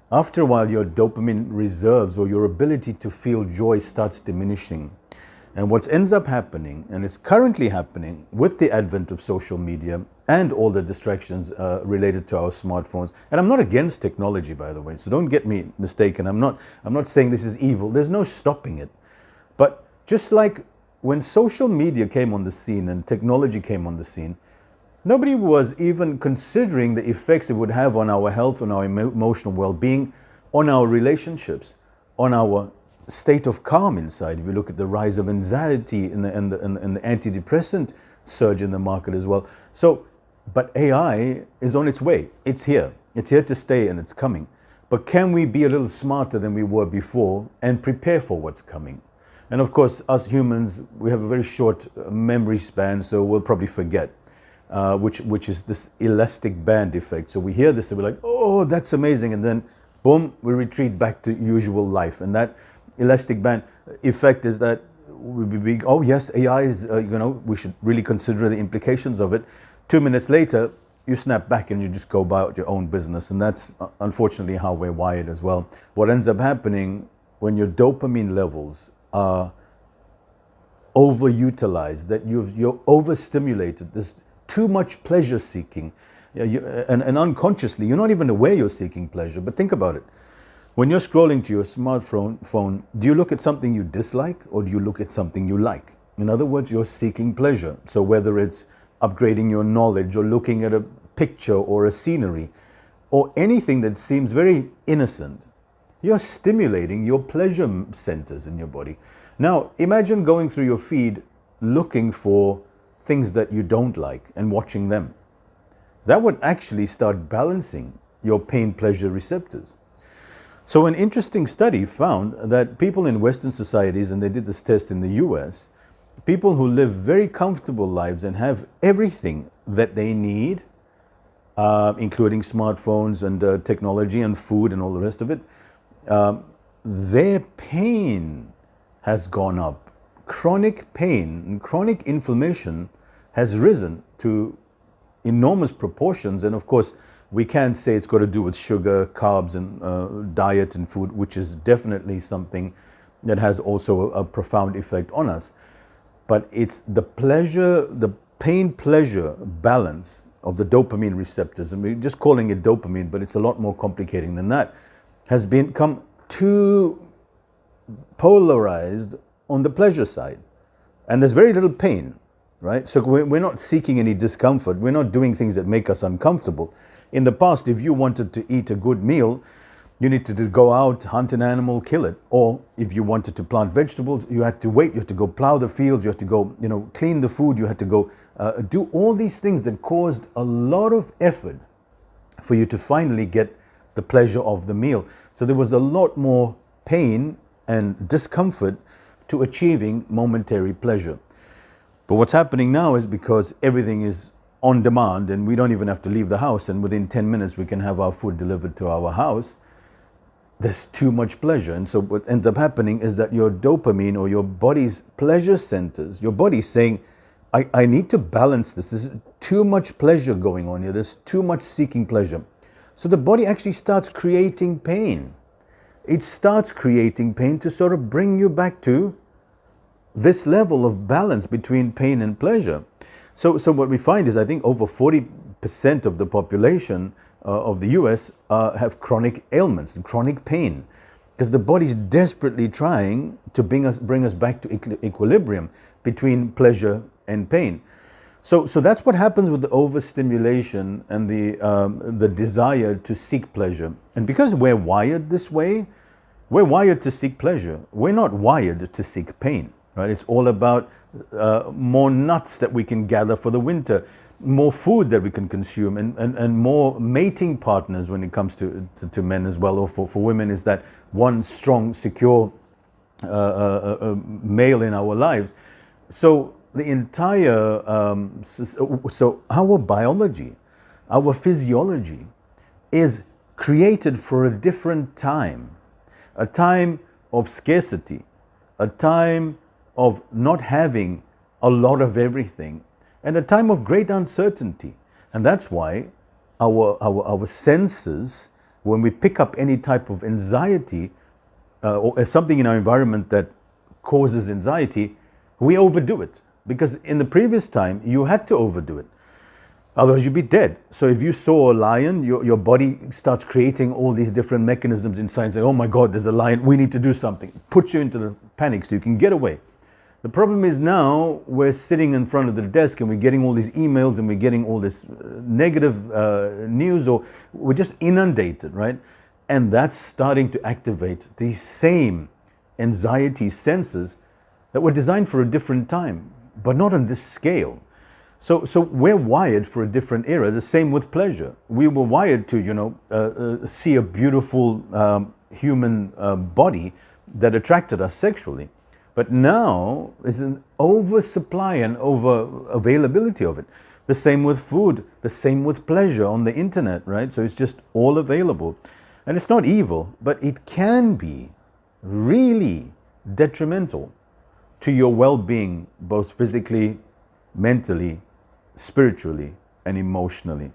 After a while, your dopamine reserves or your ability to feel joy starts diminishing. And what ends up happening, and it's currently happening with the advent of social media and all the distractions related to our smartphones. And I'm not against technology, by the way, so don't get me mistaken. I'm not saying this is evil. There's no stopping it. But just like when social media came on the scene and technology came on the scene, nobody was even considering the effects it would have on our health, on our emotional well-being, on our relationships, on our state of calm inside. If you look at the rise of anxiety and the antidepressant surge in the market as well. So, but AI is on its way. It's here. It's here to stay and it's coming. But can we be a little smarter than we were before and prepare for what's coming? And of course, us humans, we have a very short memory span, so we'll probably forget. Which is this elastic band effect. So we hear this and we're like, oh, that's amazing. And then, boom, we retreat back to usual life. And that elastic band effect is that we oh, yes, AI is, we should really consider the implications of it. 2 minutes later, you snap back and you just go about your own business. And that's unfortunately how we're wired as well. What ends up happening when your dopamine levels are overutilized, that you're overstimulated, this too much pleasure seeking, and unconsciously, you're not even aware you're seeking pleasure. But think about it. When you're scrolling to your smartphone, do you look at something you dislike or do you look at something you like? In other words, you're seeking pleasure. So whether it's upgrading your knowledge or looking at a picture or a scenery or anything that seems very innocent, you're stimulating your pleasure centers in your body. Now, imagine going through your feed looking for things that you don't like and watching them. That would actually start balancing your pain-pleasure receptors. So an interesting study found that people in Western societies, and they did this test in the US, people who live very comfortable lives and have everything that they need, including smartphones and technology and food and all the rest of it, their pain has gone up. Chronic pain and chronic inflammation has risen to enormous proportions. And of course, we can't say it's got to do with sugar, carbs, and diet and food, which is definitely something that has also a profound effect on us. But it's the pleasure, the pain-pleasure balance of the dopamine receptors, and we're just calling it dopamine, but it's a lot more complicated than that, has become too polarized on the pleasure side. And there's very little pain, right? So we're not seeking any discomfort. We're not doing things that make us uncomfortable. In the past, if you wanted to eat a good meal, you needed to go out, hunt an animal, kill it. Or if you wanted to plant vegetables, you had to wait. You had to go plow the fields. You had to go, clean the food. You had to go do all these things that caused a lot of effort for you to finally get the pleasure of the meal. So there was a lot more pain and discomfort to achieving momentary pleasure. But what's happening now is because everything is on demand and we don't even have to leave the house, and within 10 minutes we can have our food delivered to our house, there's too much pleasure. And so what ends up happening is that your dopamine or your body's pleasure centers, your body's saying, I need to balance this. There's too much pleasure going on here. There's too much seeking pleasure. So the body actually starts creating pain. It starts creating pain to sort of bring you back to this level of balance between pain and pleasure. So what we find is, I think over 40% of the population of the US have chronic ailments and chronic pain, because the body's desperately trying to bring us back to equilibrium between pleasure and pain. So that's what happens with the overstimulation and the desire to seek pleasure. And because we're wired this way, we're wired to seek pleasure. We're not wired to seek pain, right? It's all about more nuts that we can gather for the winter, more food that we can consume, and more mating partners when it comes to men as well, or for women, is that one strong, secure male in our lives. So the entire, so our biology, our physiology is created for a different time, a time of scarcity, a time of not having a lot of everything, and a time of great uncertainty. And that's why our senses when we pick up any type of anxiety or something in our environment that causes anxiety, we overdo it. Because in the previous time, you had to overdo it. Otherwise, you'd be dead. So if you saw a lion, your body starts creating all these different mechanisms inside. Say, oh my God, there's a lion. We need to do something. Puts you into the panic so you can get away. The problem is now we're sitting in front of the desk and we're getting all these emails and we're getting all this negative news, or we're just inundated, right? And that's starting to activate these same anxiety sensors that were designed for a different time, but not on this scale. So we're wired for a different era. The same with pleasure. We were wired to, see a beautiful human body that attracted us sexually. But now there's an oversupply and over availability of it. The same with food, the same with pleasure on the internet, right? So it's just all available. And it's not evil, but it can be really detrimental to your well-being, both physically, mentally, spiritually, and emotionally.